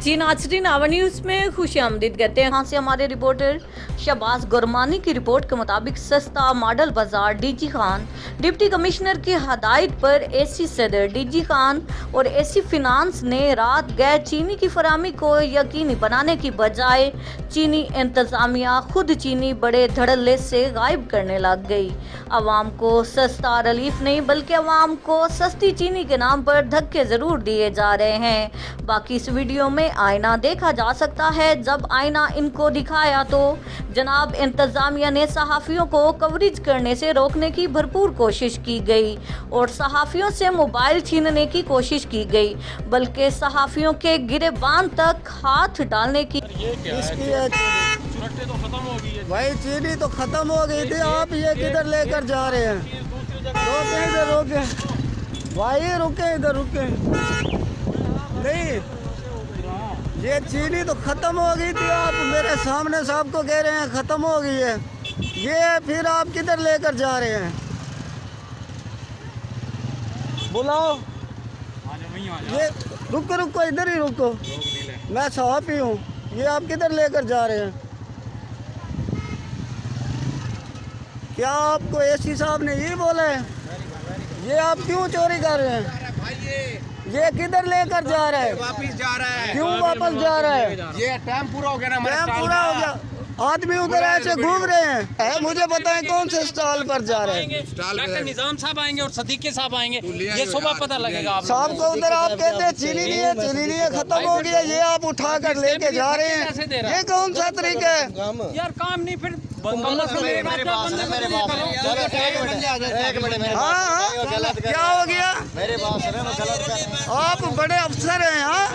जी नाज़रीन, our news में खुश आमदीद कहते हैं। यहाँ से हमारे रिपोर्टर शहबाज गुरमानी की रिपोर्ट के मुताबिक सस्ता मॉडल बाजार डीजी खान डिप्टी कमिश्नर की हदायत पर एसी सदर डीजी खान और एसी फिनांस ने रात गैर चीनी की फरामी को यकीनी बनाने की बजाय चीनी इंतजामिया खुद चीनी बड़े धड़ल्ले से गायब करने लग गई। आवाम को सस्ता रिलीफ नहीं बल्कि आवाम को सस्ती चीनी के नाम पर धक्के जरूर दिए जा रहे हैं। बाकी इस वीडियो में आईना देखा जा सकता है। जब आईना इनको दिखाया तो जनाब इंतजामिया ने सहाफ़ियों को कवरेज करने से रोकने की भरपूर कोशिश की गई और सहाफ़ियों से मोबाइल छीनने की कोशिश की गई, बल्कि सहाफ़ियों के गिरेबान तक हाथ डालने की। तो खत्म हो गई है भाई, चीनी तो खत्म हो गई थी, आप ये किधर लेकर जा रहे हैं? रोके इधर, रोके भाई, रुके इधर, रुके नहीं, ये चीनी तो खत्म हो गई थी, आप मेरे सामने साहब को कह रहे हैं खत्म हो गई है, ये फिर आप किधर लेकर जा रहे हैं? बुलाओ, ये रुको रुको, इधर ही रुको, मैं सहाफ़ी हूँ, ये आप किधर लेकर जा रहे हैं? क्या आपको एसी साहब ने ये बोला है? ये आप क्यों चोरी कर रहे हैं? ये किधर लेकर जा रहा है? वापिस जा रहा है। क्यों वापस जा रहा है? ये टाइम पूरा हो गया ना, टाइम पूरा हो गया, आदमी उधर ऐसे घूम रहे हैं। मुझे बताएं कौन से स्टॉल पर जा रहे हैं? डॉक्टर निजाम साहब आएंगे और सदीकी साहब आएंगे, ये सुबह पता लगेगा आप साहब को उधर आप कहते हैं चीनी नहीं है, चीनी नहीं है, खत्म हो गया, ये आप उठा कर लेके जा रहे हैं, ये कौन सा तरीका है? यार काम नहीं, फिर हाँ, क्या हो गया? आप बड़े अफसर हैं। हाँ,